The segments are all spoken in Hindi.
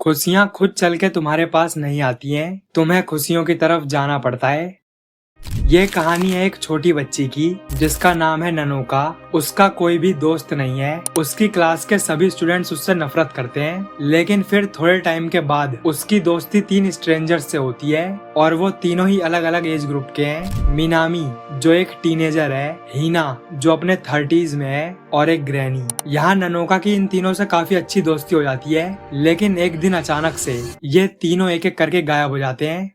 खुशियाँ खुद चल के तुम्हारे पास नहीं आती हैं, तुम्हें खुशियों की तरफ जाना पड़ता है। ये कहानी है एक छोटी बच्ची की जिसका नाम है ननोका। उसका कोई भी दोस्त नहीं है। उसकी क्लास के सभी स्टूडेंट्स उससे नफरत करते हैं, लेकिन फिर थोड़े टाइम के बाद उसकी दोस्ती 3 स्ट्रेंजर्स से होती है और वो तीनों ही अलग अलग एज ग्रुप के हैं। मिनामी जो एक टीनेजर है, हिना जो अपने 30s में है और एक ग्रैनी। यहाँ ननोका की इन तीनों से काफी अच्छी दोस्ती हो जाती है, लेकिन एक दिन अचानक से ये तीनों एक एक करके गायब हो जाते हैं।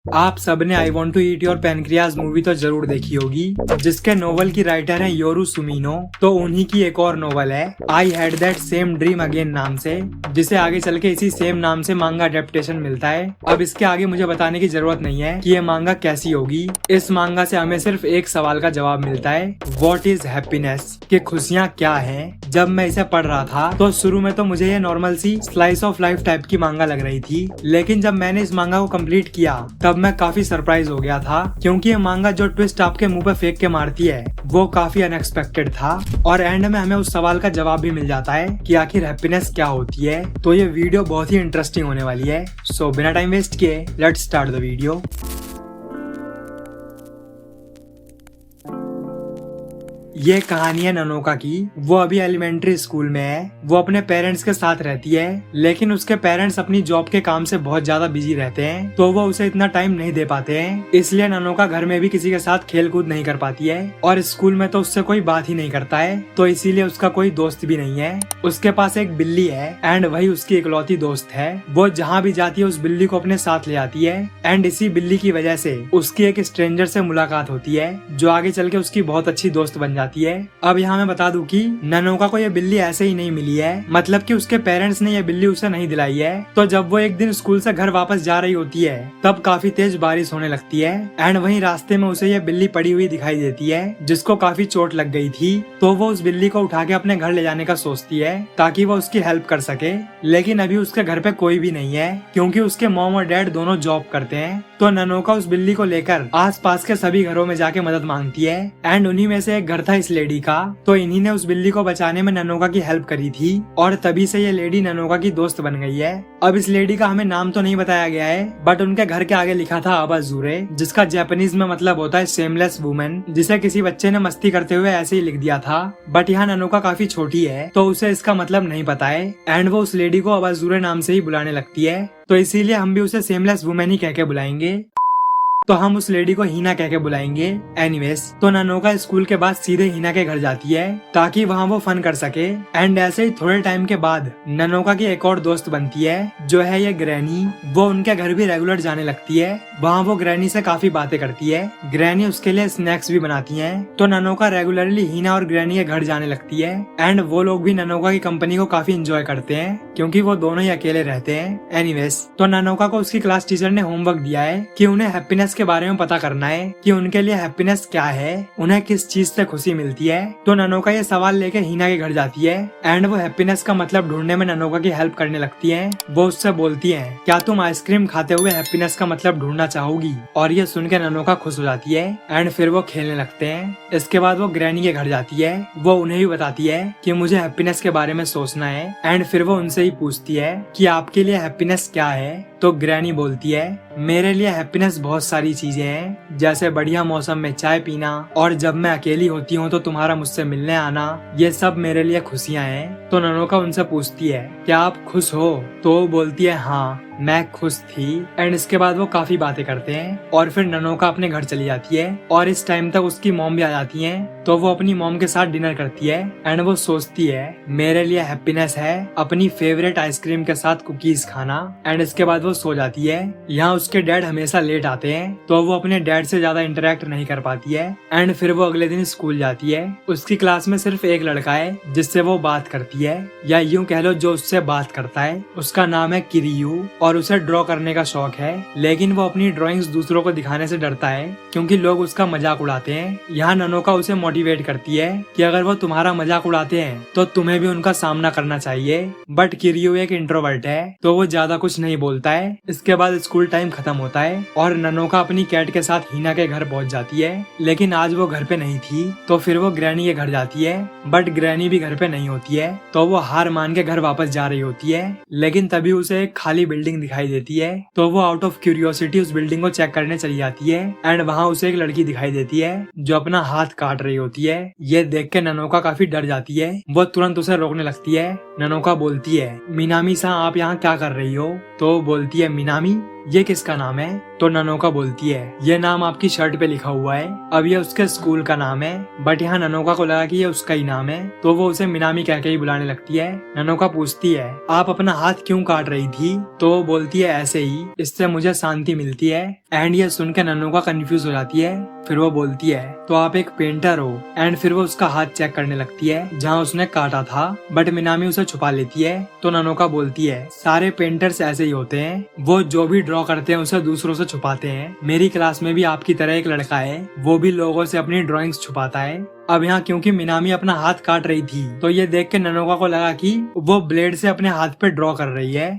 आप सबने I want to eat your pancreas movie तो जरूर देखी होगी, जिसके नोवेल की राइटर है योरू सुमिनो। तो उन्हीं की एक और नोवेल है I had that same dream again नाम से, जिसे आगे चल के इसी सेम नाम से मांगा अडेप्टेशन मिलता है। अब इसके आगे मुझे बताने की जरूरत नहीं है कि ये मांगा कैसी होगी। इस मांगा से हमें सिर्फ एक सवाल का जवाब मिलता है, व्हाट इज हैप्पीनेस, कि खुशियाँ क्या है। जब मैं इसे पढ़ रहा था तो शुरू में तो मुझे ये नॉर्मल सी स्लाइस ऑफ लाइफ टाइप की मांगा लग रही थी, लेकिन जब मैंने इस मांगा को कंप्लीट किया तब मैं काफी सरप्राइज हो गया था, क्योंकि ये मांगा जो ट्विस्ट आपके मुंह पे फेंक के मारती है वो काफी अनएक्सपेक्टेड था और एंड में हमें उस सवाल का जवाब भी मिल जाता है कि आखिर हैप्पीनेस क्या होती है। तो ये वीडियो बहुत ही इंटरेस्टिंग होने वाली है। सो बिना टाइम वेस्ट किए लेट्स स्टार्ट द वीडियो। ये कहानी है ननोका की। वो अभी एलिमेंट्री स्कूल में है। वो अपने पेरेंट्स के साथ रहती है, लेकिन उसके पेरेंट्स अपनी जॉब के काम से बहुत ज्यादा बिजी रहते हैं, तो वो उसे इतना टाइम नहीं दे पाते हैं। इसलिए ननोका घर में भी किसी के साथ खेल कूद नहीं कर पाती है और स्कूल में तो उससे कोई बात ही नहीं करता है, तो इसीलिए उसका कोई दोस्त भी नहीं है। उसके पास एक बिल्ली है एंड वही उसकी इकलौती दोस्त है। वो जहाँ भी जाती है उस बिल्ली को अपने साथ ले आती है एंड इसी बिल्ली की वजह से उसकी एक स्ट्रेंजर से मुलाकात होती है जो आगे चल के उसकी बहुत अच्छी दोस्त बन जाती है। अब यहाँ मैं बता दूं कि ननोका को ये बिल्ली ऐसे ही नहीं मिली है, मतलब कि उसके पेरेंट्स ने ये बिल्ली उसे नहीं दिलाई है। तो जब वो एक दिन स्कूल से घर वापस जा रही होती है तब काफी तेज बारिश होने लगती है एंड वहीं रास्ते में उसे ये बिल्ली पड़ी हुई दिखाई देती है जिसको काफी चोट लग गई थी। तो वो उस बिल्ली को उठा के अपने घर ले जाने का सोचती है ताकि वो उसकी हेल्प कर सके, लेकिन अभी उसके घर पे कोई भी नहीं है क्योंकि उसके मॉम और डैड दोनों जॉब करते हैं। तो ननोका उस बिल्ली को लेकर आस पास के सभी घरों में जाके मदद मांगती है एंड उन्हीं में से एक घर था इस लेडी का। तो इन्हीं ने उस बिल्ली को बचाने में ननोका की हेल्प करी थी और तभी से ये लेडी ननोका की दोस्त बन गई है। अब इस लेडी का हमें नाम तो नहीं बताया गया है, बट उनके घर के आगे लिखा था आबाजुरे, जिसका जापानीज में मतलब होता है शेमलेस वुमेन, जिसे किसी बच्चे ने मस्ती करते हुए ऐसे ही लिख दिया था। बट यहाँ ननोका काफी छोटी है तो उसे इसका मतलब नहीं पता है एंड वो उस लेडी को आबाजुरे नाम से ही बुलाने लगती है, तो इसीलिए हम भी उसे शेमलेस वुमेन ही कह के बुलाएंगे। तो हम उस लेडी को हीना कह के बुलाएंगे। एनीवेज, तो ननोका स्कूल के बाद सीधे हीना के घर जाती है ताकि वहाँ वो फन कर सके एंड ऐसे ही थोड़े टाइम के बाद ननोका की एक और दोस्त बनती है जो है ये ग्रैनी। वो उनके घर भी रेगुलर जाने लगती है। वहाँ वो ग्रैनी से काफी बातें करती है। ग्रैनी उसके लिए स्नैक्स भी बनाती है। तो ननोका रेगुलरली हीना और ग्रैनी के घर जाने लगती है एंड वो लोग भी ननोका की कंपनी को काफी इंजॉय करते हैं क्योंकि वो दोनों ही अकेले रहते हैं। एनीवेज, तो ननोका को उसकी क्लास टीचर ने होमवर्क दिया है कि उन्हें हैप्पीनेस के बारे में पता करना है कि उनके लिए हैप्पीनेस क्या है, उन्हें किस चीज से खुशी मिलती है। तो ननोका ये सवाल लेके हीना के घर जाती है एंड वो हैप्पीनेस का मतलब ढूंढने में ननोका की हेल्प करने लगती है। वो उससे बोलती है, क्या तुम आइसक्रीम खाते हुए हैप्पीनेस का मतलब ढूंढना चाहोगी? और ये सुन के ननोका खुश हो जाती है एंड फिर वो खेलने लगते हैं। इसके बाद वो ग्रैनी के घर जाती है। वो उन्हें भी बताती है कि मुझे हैप्पीनेस के बारे में सोचना है एंड फिर वो उनसे ही पूछती है कि आपके लिए हैप्पीनेस क्या है? तो ग्रैनी बोलती है, मेरे लिए हैप्पीनेस बहुत सारी चीजें हैं, जैसे बढ़िया मौसम में चाय पीना और जब मैं अकेली होती हूँ तो तुम्हारा मुझसे मिलने आना, ये सब मेरे लिए खुशियाँ हैं। तो ननोका उनसे पूछती है, क्या आप खुश हो? तो वो बोलती है, हाँ मैं खुश थी। एंड इसके बाद वो काफी बातें करते हैं और फिर ननोका अपने घर चली जाती है और इस टाइम तक उसकी मॉम भी आ जाती है। तो वो अपनी मॉम के साथ डिनर करती है एंड वो सोचती है, मेरे लिए हैप्पीनेस है अपनी फेवरेट आइसक्रीम के साथ कुकीज खाना। एंड इसके बाद वो सो जाती है। यहाँ उसके डैड हमेशा लेट आते हैं तो वो अपने डैड से ज्यादा इंटरेक्ट नहीं कर पाती है एंड फिर वो अगले दिन स्कूल जाती है। उसकी क्लास में सिर्फ एक लड़का है जिससे वो बात करती है, या यूँ कह लो जो उससे बात करता है। उसका नाम है किरियू और और उसे ड्रॉ करने का शौक है, लेकिन वो अपनी ड्राइंग्स दूसरों को दिखाने से डरता है क्योंकि लोग उसका मजाक उड़ाते हैं। यहाँ ननोका उसे मोटिवेट करती है कि अगर वो तुम्हारा मजाक उड़ाते हैं तो तुम्हें भी उनका सामना करना चाहिए। बट किरियो एक इंट्रोवर्ट है तो वो ज्यादा कुछ नहीं बोलता है। इसके बाद स्कूल टाइम खत्म होता है और ननोका अपनी कैट के साथ हिना के घर पहुंच जाती है, लेकिन आज वो घर पे नहीं थी तो फिर वो ग्रैनी के घर जाती है। बट ग्रैनी भी घर पे नहीं होती है तो वो हार मान के घर वापस जा रही होती है, लेकिन तभी उसे एक खाली बिल्डिंग दिखाई देती है तो वो आउट ऑफ क्यूरियोसिटी उस बिल्डिंग को चेक करने चली जाती है। एंड वहाँ उसे एक लड़की दिखाई देती है जो अपना हाथ काट रही होती है। ये देख के ननोका काफी डर जाती है। वो तुरंत उसे रोकने लगती है। ननोका बोलती है, मिनामी सा आप यहाँ क्या कर रही हो? तो बोलती है, मिनामी ये किसका नाम है? तो ननोका बोलती है, ये नाम आपकी शर्ट पे लिखा हुआ है। अब ये उसके स्कूल का नाम है, बट यहाँ ननोका को लगा कि ये उसका ही नाम है तो वो उसे मिनामी कह के ही बुलाने लगती है। ननोका पूछती है, आप अपना हाथ क्यों काट रही थी? तो वो बोलती है, ऐसे ही, इससे मुझे शांति मिलती है। एंड ये सुन के ननोका कंफ्यूज हो जाती है। फिर वो बोलती है, तो आप एक पेंटर हो? एंड फिर वो उसका हाथ चेक करने लगती है जहाँ उसने काटा था, बट मिनामी उसे छुपा लेती है। तो ननोका बोलती है, सारे पेंटर्स ऐसे ही होते हैं, वो जो भी ड्रॉ करते हैं उसे दूसरों से छुपाते हैं। मेरी क्लास में भी आपकी तरह एक लड़का है, वो भी लोगों से अपनी ड्राइंग्स छुपाता है। अब यहाँ क्योंकि मिनामी अपना हाथ काट रही थी तो ये देख के ननोका को लगा कि वो ब्लेड से अपने हाथ पे ड्रॉ कर रही है।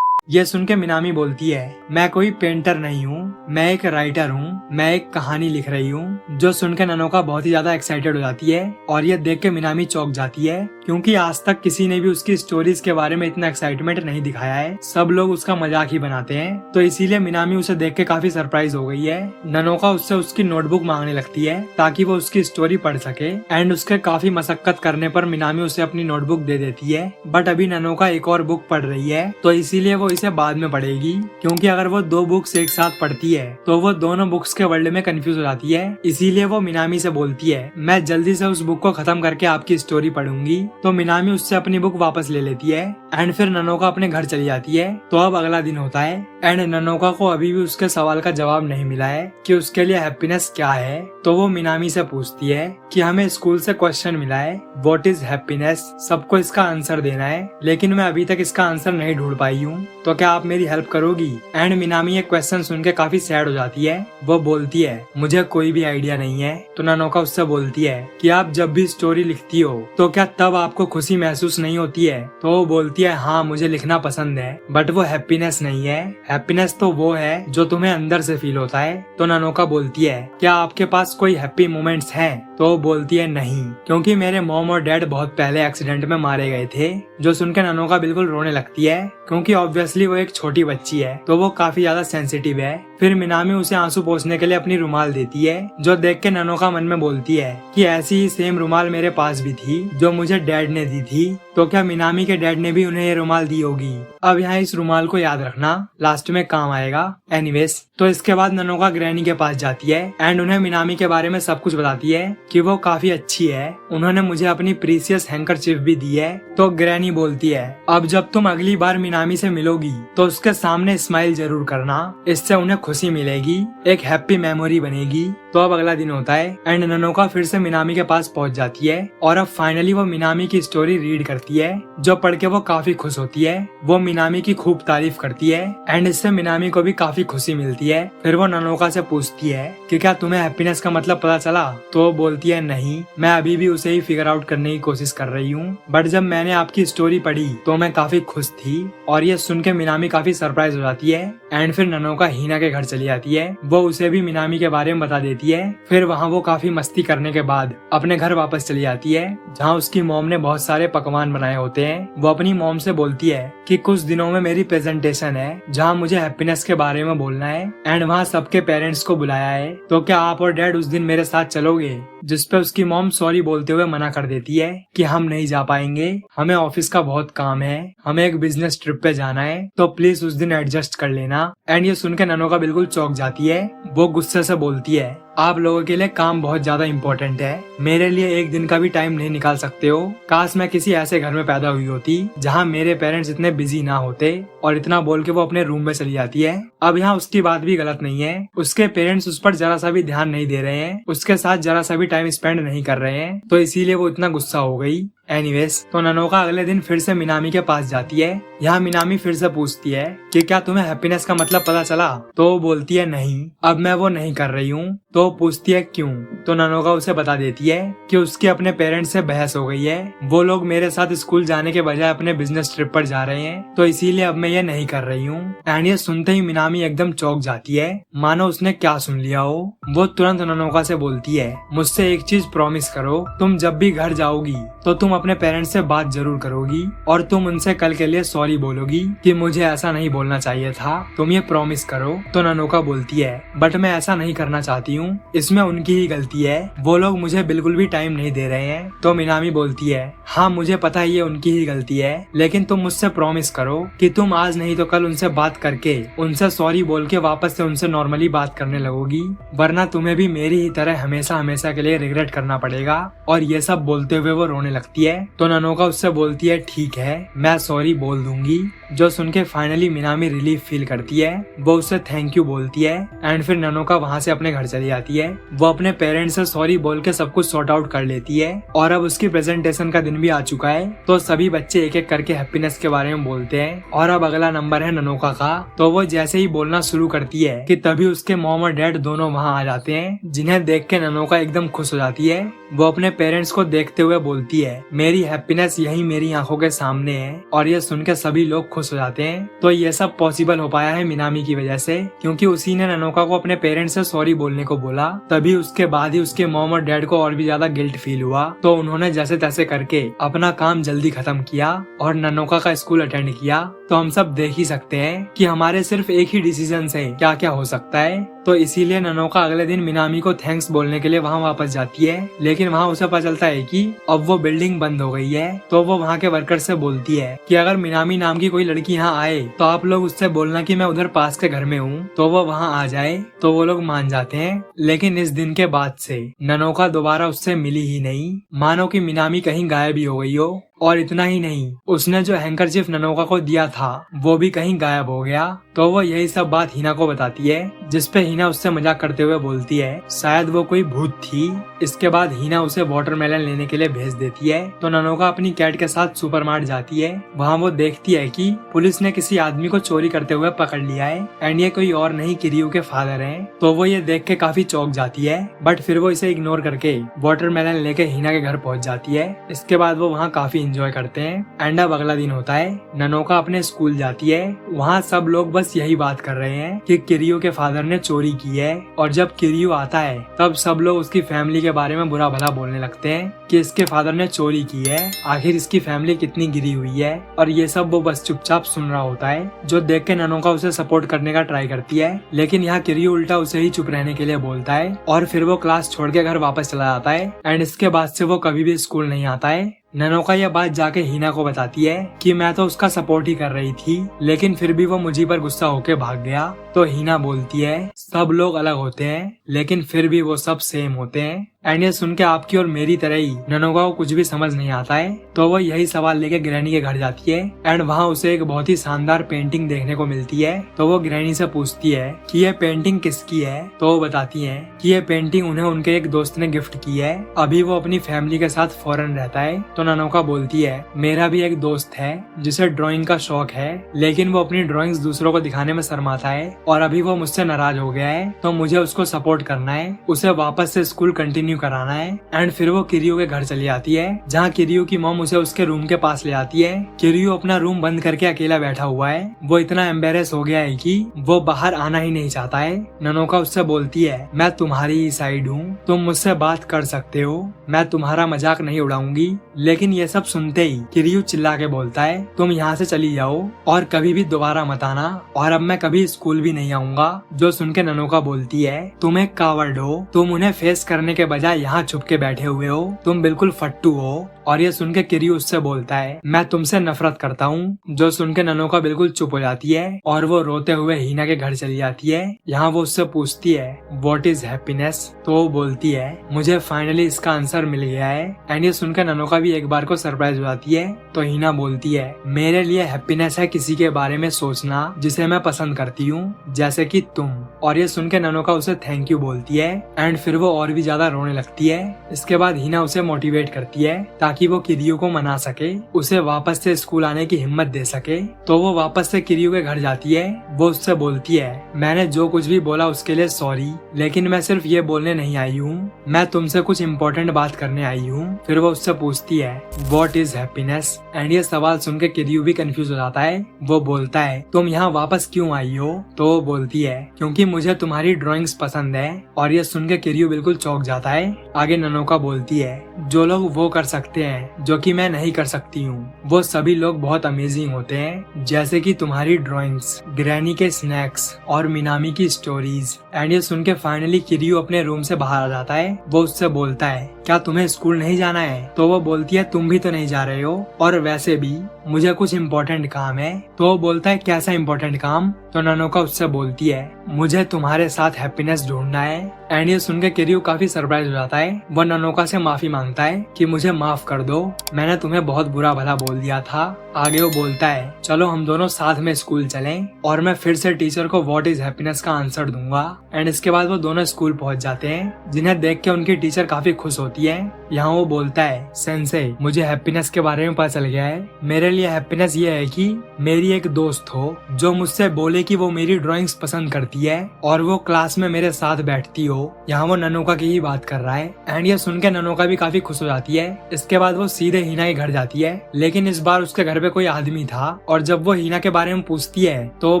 ये सुन के मिनामी बोलती है, मैं कोई पेंटर नहीं हूँ, मैं एक राइटर हूँ, मैं एक कहानी लिख रही हूँ। जो सुन के ननोका बहुत ही ज्यादा एक्साइटेड हो जाती है और ये देख के मिनामी चौंक जाती है क्योंकि आज तक किसी ने भी उसकी स्टोरीज के बारे में इतना एक्साइटमेंट नहीं दिखाया है। सब लोग उसका मजाक ही बनाते हैं, तो इसीलिए मिनामी उसे देख के काफी सरप्राइज हो गई है। ननोका उससे उसकी नोटबुक मांगने लगती है ताकि वो उसकी स्टोरी पढ़ सके। एंड उसके काफी मशक्कत करने पर मिनामी उसे अपनी नोटबुक दे देती है। बट अभी ननोका एक और बुक पढ़ रही है तो इसीलिए वो इसे बाद में पढ़ेगी, क्योंकि अगर वो दो बुक्स एक साथ पढ़ती है तो वो दोनों बुक्स के वर्ल्ड में कंफ्यूज हो जाती है। इसीलिए वो मिनामी से बोलती है, मैं जल्दी से उस बुक को खत्म करके आपकी स्टोरी पढ़ूंगी। तो मिनामी उससे अपनी बुक वापस ले लेती है एंड फिर ननोका अपने घर चली जाती है। तो अब अगला दिन होता है एंड ननोका को अभी भी उसके सवाल का जवाब नहीं मिला है कि उसके लिए हैप्पीनेस क्या है। तो वो मिनामी से पूछती है कि हमें स्कूल से क्वेश्चन मिला है, व्हाट इज हैप्पीनेस? सबको इसका आंसर देना है, लेकिन मैं अभी तक इसका आंसर नहीं ढूंढ पाई हूँ, तो क्या आप मेरी हेल्प करोगी? एंड मिनामी ये क्वेश्चन सुन के काफी सैड हो जाती है। वो बोलती है, मुझे कोई भी आइडिया नहीं है। तो ननोका उससे बोलती है कि आप जब भी स्टोरी लिखती हो तो क्या तब आपको खुशी महसूस नहीं होती है? तो वो बोलती है, हाँ मुझे लिखना पसंद है, बट वो हैप्पीनेस नहीं है। हैप्पीनेस तो वो है जो तुम्हें अंदर से फील होता है। तो ननोका बोलती है, क्या आपके पास कोई हैप्पी मोमेंट्स हैं? तो वो बोलती है, नहीं, क्योंकि मेरे मॉम और डैड बहुत पहले एक्सीडेंट में मारे गए थे। जो सुनकर ननोका बिल्कुल रोने लगती है क्योंकि ऑब्वियसली वो एक छोटी बच्ची है तो वो काफी ज्यादा सेंसिटिव है। फिर मिनामी उसे आंसू पोंछने के लिए अपनी रुमाल देती है, जो देख के ननोका मन में बोलती है कि ऐसी ही सेम रुमाल मेरे पास भी थी जो मुझे डैड ने दी थी, तो क्या मिनामी के डैड ने भी उन्हें ये रुमाल दी होगी? अब यहाँ इस रुमाल को याद रखना, लास्ट में काम आएगा। एनीवेज, तो इसके बाद ननोका ग्रैनी के पास जाती है एंड उन्हें मिनामी के बारे में सब कुछ बताती है कि वो काफी अच्छी है, उन्होंने मुझे अपनी प्रीसियस हैंकरचीफ भी दी है। तो ग्रैनी बोलती है, अब जब तुम अगली बार मिनामी से मिलोगी तो उसके सामने स्माइल जरूर करना, इससे उन्हें खुशी मिलेगी, एक हैप्पी मेमोरी बनेगी। तो अब अगला दिन होता है एंड ननोका फिर से मिनामी के पास पहुंच जाती है और अब फाइनली वो मिनामी की स्टोरी रीड करती है, जो पढ़ के वो काफी खुश होती है। वो मिनामी की खूब तारीफ करती है एंड इससे मिनामी को भी काफी खुशी मिलती है। फिर वो ननोका से पूछती है कि क्या तुम्हें हैप्पीनेस का मतलब पता चला? तो वो बोलती है, नहीं, मैं अभी भी उसे ही फिगर आउट करने की कोशिश कर रही हूँ, बट जब मैंने आपकी स्टोरी पढ़ी तो मैं काफी खुश थी। और ये सुन के मिनामी काफी सरप्राइज हो जाती है एंड फिर ननोका हिना के घर चली जाती है। वो उसे भी मिनामी के बारे में बता देती है। फिर वहाँ वो काफी मस्ती करने के बाद अपने घर वापस चली जाती है, जहाँ उसकी मॉम ने बहुत सारे पकवान बनाए होते हैं। वो अपनी मॉम से बोलती है कि कुछ दिनों में मेरी प्रेजेंटेशन है जहाँ मुझे हैप्पीनेस के बारे में बोलना है एंड वहाँ सबके पेरेंट्स को बुलाया है, तो क्या आप और डैड उस दिन मेरे साथ चलोगे? जिसपे उसकी मॉम सॉरी बोलते हुए मना कर देती है कि हम नहीं जा पाएंगे, हमें ऑफिस का बहुत काम है, हमें एक बिजनेस ट्रिप पे जाना है, तो प्लीज उस दिन एडजस्ट कर लेना। एंड ये सुन के ननोका बिल्कुल चौंक जाती है। वो गुस्से से बोलती है, आप लोगों के लिए काम बहुत ज्यादा इम्पोर्टेंट है, मेरे लिए एक दिन का भी टाइम नहीं निकाल सकते हो। काश मैं किसी ऐसे घर में पैदा हुई होती जहाँ मेरे पेरेंट्स इतने बिजी ना होते। और इतना बोल के वो अपने रूम में चली जाती है। अब यहाँ उसकी बात भी गलत नहीं है, उसके पेरेंट्स उस पर जरा सा भी ध्यान नहीं दे रहे हैं, उसके साथ जरा सा भी टाइम स्पेंड नहीं कर रहे हैं, तो इसीलिए वो इतना गुस्सा हो गई। एनीवेज, तो ननोका अगले दिन फिर से मिनामी के पास जाती है यहाँ मिनामी फिर से पूछती है कि क्या तुम्हें हैप्पीनेस का मतलब पता चला? तो वो बोलती है नहीं, अब मैं वो नहीं कर रही हूँ। तो वो पूछती है क्यों? तो ननोका उसे बता देती है कि उसके अपने पेरेंट्स से बहस हो गई है, वो लोग मेरे साथ स्कूल जाने के बजाय अपने बिजनेस ट्रिप पर जा रहे हैं, तो इसीलिए अब मैं ये नहीं कर रही हूँ। एंड ये सुनते ही मिनामी एकदम चौंक जाती है, मानो उसने क्या सुन लिया हो। वो तुरंत ननोका से बोलती है मुझसे एक चीज प्रॉमिस करो, तुम जब भी घर जाओगी तो तुम अपने पेरेंट्स से बात जरूर करोगी और तुम उनसे कल के लिए सॉरी बोलोगी कि मुझे ऐसा नहीं बोलना चाहिए था, तुम ये प्रॉमिस करो। तो ननोका बोलती है बट मैं ऐसा नहीं करना चाहती हूँ, इसमें उनकी ही गलती है, वो लोग मुझे बिल्कुल भी टाइम नहीं दे रहे हैं। तो मिनामी बोलती है हाँ मुझे पता है ये उनकी ही गलती है, लेकिन तुम मुझसे प्रॉमिस करो कि तुम आज नहीं तो कल उनसे बात करके उनसे सॉरी बोल के वापस से उनसे नॉर्मली बात करने लगोगी, वरना तुम्हें भी मेरी ही तरह हमेशा हमेशा के लिए रिग्रेट करना पड़ेगा। और ये सब बोलते हुए वो रोने लगती है। तो ननोका उससे बोलती है ठीक है मैं सॉरी बोल दूंगी। जो सुन के फाइनली मिनामी रिलीफ फील करती है, वो उससे थैंक यू बोलती है एंड फिर ननोका वहाँ से अपने घर चली जाती है। वो अपने पेरेंट्स से सॉरी बोल के सब कुछ सॉर्ट आउट कर लेती है और अब उसकी प्रेजेंटेशन का दिन भी आ चुका है। तो सभी बच्चे एक एक करके हैप्पीनेस के बारे में बोलते हैं और अब अगला नंबर है ननोका का। तो वो जैसे ही बोलना शुरू करती है कि तभी उसके मॉम और डैड दोनों वहाँ आ जाते हैं, जिन्हें देख के ननोका एकदम खुश हो जाती है। वो अपने पेरेंट्स को देखते हुए बोलती है मेरी हैप्पीनेस यही मेरी आंखों के सामने है, और ये सुन के सभी लोग खुश हो जाते हैं। तो ये सब पॉसिबल हो पाया है मिनामी की वजह से, क्योंकि उसी ने ननोका को अपने पेरेंट्स से सॉरी बोलने को बोला। तभी उसके बाद ही उसके मॉम और डैड को और भी ज्यादा गिल्ट फील हुआ, तो उन्होंने जैसे तैसे करके अपना काम जल्दी खत्म किया और ननोका का स्कूल अटेंड किया। तो हम सब देख ही सकते हैं कि हमारे सिर्फ एक ही डिसीजन से क्या क्या हो सकता है। तो इसीलिए ननोका अगले दिन मिनामी को थैंक्स बोलने के लिए वहाँ वापस जाती है, लेकिन वहाँ उसे पता चलता है कि अब वो बिल्डिंग बंद हो गई है। तो वो वहाँ के वर्कर से बोलती है कि अगर मिनामी नाम की कोई लड़की यहाँ आए तो आप लोग उससे बोलना कि मैं उधर पास के घर में हूँ, तो वो वहाँ आ जाए। तो वो लोग मान जाते हैं, लेकिन इस दिन के बाद से ननोका दोबारा उससे मिली ही नहीं, मानो कि मिनामी कहीं गायब ही हो गई हो। और इतना ही नहीं, उसने जो हैंकरचिफ ननोका को दिया था वो भी कहीं गायब हो गया। तो वो यही सब बात हिना को बताती है, जिसपे हिना उससे मजाक करते हुए बोलती है शायद वो कोई भूत थी। इसके बाद हिना उसे वाटरमेलन लेने के लिए भेज देती है। तो ननोका अपनी कैट के साथ सुपरमार्ट जाती है। वहाँ वो देखती है कि पुलिस ने किसी आदमी को चोरी करते हुए पकड़ लिया है एंड ये कोई और नहीं किरियो के फादर हैं। तो वो ये देख के काफी चौंक जाती है, बट फिर वो इसे इग्नोर करके वाटरमेलन लेके हिना के घर पहुँच जाती है। इसके बाद वो वहाँ काफी एंजॉय करते हैं। एंड अब अगला दिन होता है, ननोका अपने स्कूल जाती है। वहाँ सब लोग बस यही बात कर रहे हैं कि किरियो के फादर ने चोरी की है, और जब किरियो आता है तब सब लोग उसकी फैमिली के बारे में बुरा भला बोलने लगते हैं कि इसके फादर ने चोरी की है, आखिर इसकी फैमिली कितनी गिरी हुई है। और ये सब वो बस चुपचाप सुन रहा होता है, जो देख के ननोका उसे सपोर्ट करने का ट्राई करती है, लेकिन यहाँ किरियो उल्टा उसे ही चुप रहने के लिए बोलता है और फिर वो क्लास छोड़ के घर वापस चला जाता है। एंड इसके बाद से वो कभी भी स्कूल नहीं आता है। ननोका यह बात जाके हिना को बताती है कि मैं तो उसका सपोर्ट ही कर रही थी, लेकिन फिर भी वो मुझे पर गुस्सा होके भाग गया। तो हिना बोलती है सब लोग अलग होते हैं, लेकिन फिर भी वो सब सेम होते हैं। एंड ये सुन के आपकी और मेरी तरह ही ननोका को कुछ भी समझ नहीं आता है। तो वो यही सवाल लेके ग्रैनी के घर जाती है एंड वहाँ उसे एक बहुत ही शानदार पेंटिंग देखने को मिलती है। तो वो ग्रैनी से पूछती है कि ये पेंटिंग किसकी है। तो वो बताती है कि ये पेंटिंग उन्हें उनके एक दोस्त ने गिफ्ट की है, अभी वो अपनी फैमिली के साथ फॉरेन रहता है। तो ननोका बोलती है मेरा भी एक दोस्त है जिसे ड्राइंग का शौक है, लेकिन वो अपनी ड्राइंग्स दूसरों को दिखाने में शर्माता है और अभी वो मुझसे नाराज हो गया है। तो मुझे उसको सपोर्ट करना है, उसे वापस से स्कूल कंटिन्यू कराना है। एंड फिर वो किरियो के घर चली आती है, जहाँ किरियो की मॉम उसे उसके रूम के पास ले आती है। किरियो अपना रूम बंद करके अकेला बैठा हुआ है, वो इतना एम्बेरेस हो गया है कि वो बाहर आना ही नहीं चाहता है। ननोका उससे बोलती है मैं तुम्हारी ही साइड हूँ, तुम मुझसे बात कर सकते हो, मैं तुम्हारा मजाक नहीं उड़ाऊंगी। लेकिन ये सब सुनते ही किरियो चिल्ला के बोलता है तुम यहाँ से चली जाओ और कभी भी दोबारा मत आना, और अब मैं कभी स्कूल भी नहीं आऊंगा। जो सुन के ननोका बोलती है तुम एक कावर्ड हो, तुम उन्हें फेस करने के बजाय यहाँ छुप के बैठे हुए हो, तुम बिल्कुल फट्टू हो। और ये सुन के किरियो उससे बोलता है मैं तुमसे नफरत करता हूँ। जो सुन के ननोका बिल्कुल चुप हो जाती है और वो रोते हुए हिना के घर चली जाती है। यहाँ वो उससे पूछती है व्हाट इज हैप्पीनेस। तो वो बोलती है मुझे फाइनली इसका आंसर मिल गया है। एंड ये सुनकर ननोका भी एक बार को सरप्राइज हो जाती है। तो हिना बोलती है मेरे लिए हैप्पीनेस है किसी के बारे में सोचना जिसे मैं पसंद करती हूँ, जैसे कि तुम। और ये सुन के ननोका उसे थैंक यू बोलती है एंड फिर वो और भी ज्यादा रोने लगती है। इसके बाद हिना उसे मोटिवेट करती है ताकि ताकि वो किरियो को मना सके, उसे वापस से स्कूल आने की हिम्मत दे सके। तो वो वापस से किरियो के घर जाती है। वो उससे बोलती है, मैंने जो कुछ भी बोला उसके लिए सॉरी, लेकिन मैं सिर्फ ये बोलने नहीं आई हूँ, मैं तुमसे कुछ इम्पोर्टेंट बात करने आई हूँ। फिर वो उससे पूछती है, व्हाट इज हैप्पीनेस? एंड ये सवाल सुन के किरियो भी कंफ्यूज हो जाता है। वो बोलता है, तुम यहाँ वापस क्यों आई हो? तो वो बोलती है, क्योंकि मुझे तुम्हारी ड्राइंग्स पसंद है। और ये सुन के किरियो बिल्कुल चौंक जाता है। आगे ननोका बोलती है, जो लोग वो कर सकते हैं जो कि मैं नहीं कर सकती हूँ, वो सभी लोग बहुत अमेजिंग होते हैं, जैसे कि तुम्हारी ड्राइंग्स, ग्रैनी के स्नैक्स और मिनामी की स्टोरीज। एंड ये सुन के फाइनली किरियो अपने रूम से बाहर आ जाता है। वो उससे बोलता है, क्या तुम्हें स्कूल नहीं जाना है? तो वो बोलती है, तुम भी तो नहीं जा रहे हो, और वैसे भी मुझे कुछ इम्पोर्टेंट काम है। तो वो बोलता है, कैसा इम्पोर्टेंट काम? तो ननोका उससे बोलती है, मुझे तुम्हारे साथ हैप्पीनेस ढूंढना है। एंड ये सुनकर किरियो काफी सरप्राइज हो जाता है। वो ननोका से माफी मांगता है कि मुझे माफ कर दो, मैंने तुम्हें बहुत बुरा भला बोल दिया था। आगे वो बोलता है, चलो हम दोनों साथ में स्कूल चलें और मैं फिर से टीचर को व्हाट इज हैप्पीनेस का आंसर दूंगा। एंड इसके बाद वो दोनों स्कूल पहुंच जाते हैं, जिन्हें देख के उनकी टीचर काफी खुश होती है। यहाँ वो बोलता है, सेंसे, मुझे हैप्पीनेस के बारे में पता चल गया है। मेरे लिए हैप्पीनेस ये है कि मेरी एक दोस्त हो जो मुझसे बोले कि वो मेरी ड्राइंग्स पसंद करती है और वो क्लास में मेरे साथ बैठती हो। यहाँ वो ननोका की ही बात कर रहा है। एंड ये सुन के ननोका भी काफी खुश हो जाती है। इसके बाद वो सीधे हिना के घर जाती है, लेकिन इस बार उसके घर पे कोई आदमी था। और जब वो हिना के बारे में पूछती है तो वो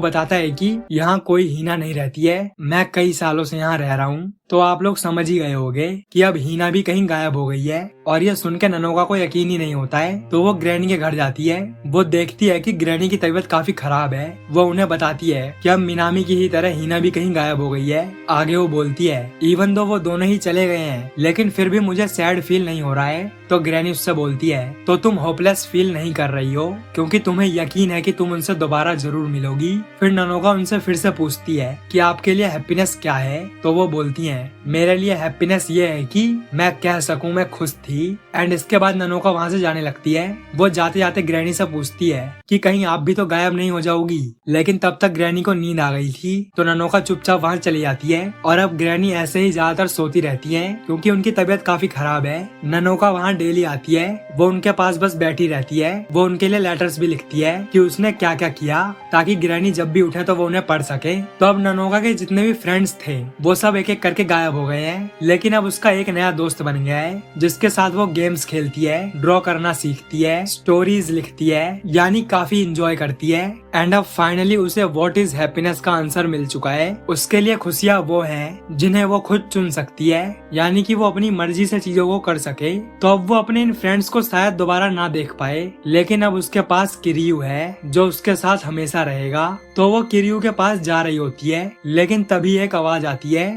बताता है कि यहाँ कोई हिना नहीं रहती है, मैं कई सालों से यहाँ रह रहा हूँ। तो आप लोग समझ ही गए होंगे कि अब हिना भी कहीं गायब हो गई है। और ये सुन के ननोका को यकीन ही नहीं होता है। तो वो ग्रैनी के घर जाती है। वो देखती है कि ग्रैनी की तबीयत काफी खराब है। वो उन्हें बताती है कि अब मिनामी की ही तरह हिना भी कहीं गायब हो गई है। आगे वो बोलती है, इवन दो वो दोनों ही चले गए हैं, लेकिन फिर भी मुझे सैड फील नहीं हो रहा है। तो ग्रैनी उससे बोलती है, तो तुम होपलेस फील नहीं कर रही हो, क्योंकि तुम्हें यकीन है कि तुम उनसे दोबारा जरूर मिलोगी। फिर ननोका उनसे फिर से पूछती है कि आपके लिए हैप्पीनेस क्या है? तो वो बोलती है, मेरे लिए हैप्पीनेस ये है कि मैं कह सकूं मैं खुश थी। एंड इसके बाद ननोका वहाँ से जाने लगती है। वो जाते जाते ग्रैनी से पूछती है कि कहीं आप भी तो गायब नहीं हो जाओगी, लेकिन तब तक ग्रैनी को नींद आ गई थी। तो ननोका चुपचाप वहाँ चली जाती है। और अब ग्रैनी ऐसे ही ज्यादातर सोती रहती है, क्योंकि उनकी तबीयत काफी खराब है। ननोका वहाँ डेली आती है। वो उनके पास बस बैठी रहती है। वो उनके लिए लेटर्स भी लिखती है कि उसने क्या क्या किया, ताकि ग्रैनी जब भी उठे तो वो उन्हें पढ़ सके। तो अब ननोका के जितने भी फ्रेंड्स थे वो सब एक एक करके गायब हो गए हैं, लेकिन अब उसका एक नया दोस्त बन गया है, जिसके साथ वो गेम्स खेलती है, ड्रॉ करना सीखती है, स्टोरीज लिखती है, यानी काफी इंजॉय करती है। एंड अब फाइनली उसे व्हाट इज हैप्पीनेस का आंसर मिल चुका है। उसके लिए खुशियाँ वो हैं जिन्हें वो खुद चुन सकती है, यानी कि वो अपनी मर्जी से चीजों को कर सके। तो अब वो अपने इन फ्रेंड्स को शायद दोबारा ना देख पाए, लेकिन अब उसके पास किरियू है जो उसके साथ हमेशा रहेगा। तो वो किरियू के पास जा रही होती है, लेकिन तभी एक आवाज आती है।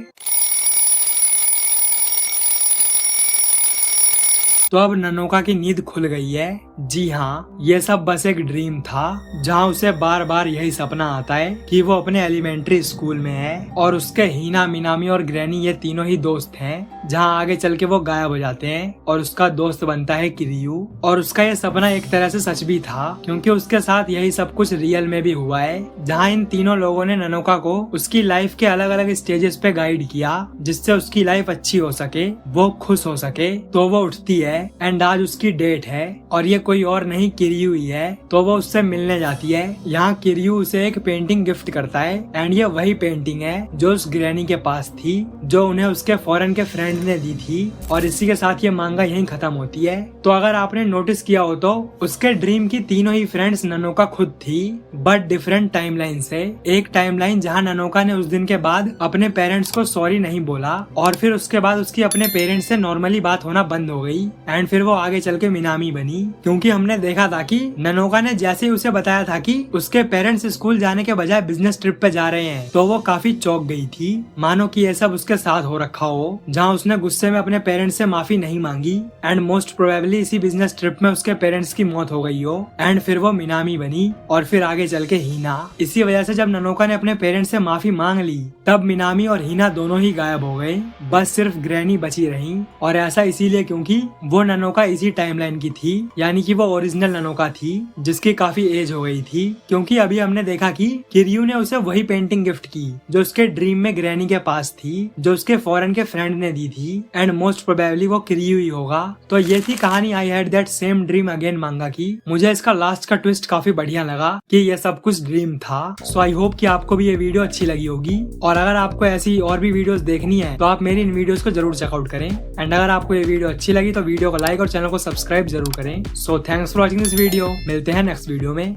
तो अब ननोका की नींद खुल गई है। जी हाँ, ये सब बस एक ड्रीम था, जहाँ उसे बार बार यही सपना आता है कि वो अपने एलिमेंट्री स्कूल में है और उसके हिना, मिनामी और ग्रैनी ये तीनों ही दोस्त हैं, जहाँ आगे चल के वो गायब हो जाते हैं और उसका दोस्त बनता है किरियू। और उसका ये सपना एक तरह से सच भी था, क्योंकि उसके साथ यही सब कुछ रियल में भी हुआ है, जहाँ इन तीनों लोगों ने ननोका को उसकी लाइफ के अलग अलग स्टेजेस पे गाइड किया, जिससे उसकी लाइफ अच्छी हो सके, वो खुश हो सके। तो वो उठती है एंड आज उसकी डेट है और ये कोई और नहीं किरियू ही है। तो वो उससे मिलने जाती है। यहाँ किरियू उसे एक पेंटिंग गिफ्ट करता है एंड ये वही पेंटिंग है जो उस ग्रैनी के पास थी, जो उन्हें उसके फॉरेन के फ्रेंड ने दी थी। और इसी के साथ ये मांगा यहीं खत्म होती है। तो अगर आपने नोटिस किया हो तो उसके ड्रीम की तीनों ही फ्रेंड्स ननोका खुद थी, बट डिफरेंट टाइमलाइन से। एक टाइमलाइन जहाँ ननोका ने उस दिन के बाद अपने पेरेंट्स को सॉरी नहीं बोला और फिर उसके बाद उसकी अपने पेरेंट्स से नॉर्मली बात होना बंद हो गई एंड फिर वो आगे चल के मिनामी बनी, क्योंकि हमने देखा था कि ननोका ने जैसे ही उसे बताया था कि उसके पेरेंट्स स्कूल जाने के बजाय बिजनेस ट्रिप पे जा रहे हैं, तो वो काफी चौंक गई थी, मानो कि ये सब उसके साथ हो रखा हो, जहाँ उसने गुस्से में अपने पेरेंट्स से माफी नहीं मांगी एंड मोस्ट प्रोबेबली इसी बिजनेस ट्रिप में उसके पेरेंट्स की मौत हो गई हो एंड फिर वो मिनामी बनी और फिर आगे चल के हीना। इसी वजह से जब ननोका ने अपने पेरेंट्स से माफी मांग ली, तब मिनामी और हीना दोनों ही गायब हो गए, बस सिर्फ ग्रैनी बची रही। और ऐसा इसीलिए क्योंकि वो वो ननोका इसी टाइमलाइन की थी, यानी कि वो ओरिजिनल ननोका थी जिसकी काफी एज हो गई थी, क्योंकि अभी हमने देखा कि किरियू ने उसे वही पेंटिंग गिफ्ट की जो उसके ड्रीम में ग्रैनी के पास थी, जो उसके फॉरेन के फ्रेंड ने दी थी, एंड मोस्ट प्रोबेबली वो किरियू ही होगा। तो ये थी कहानी I had that same dream again मांगा की। मुझे इसका लास्ट का ट्विस्ट काफी बढ़िया लगा कि ये सब कुछ ड्रीम था। सो आई होप कि आपको भी ये वीडियो अच्छी लगी होगी, और अगर आपको ऐसी और भी वीडियोस देखनी है तो आप मेरी इन वीडियोस को जरूर चेकआउट करें। एंड अगर आपको ये वीडियो अच्छी लगी तो वीडियो को लाइक और चैनल को सब्सक्राइब जरूर करें। So thanks for watching this video. मिलते हैं नेक्स्ट वीडियो में।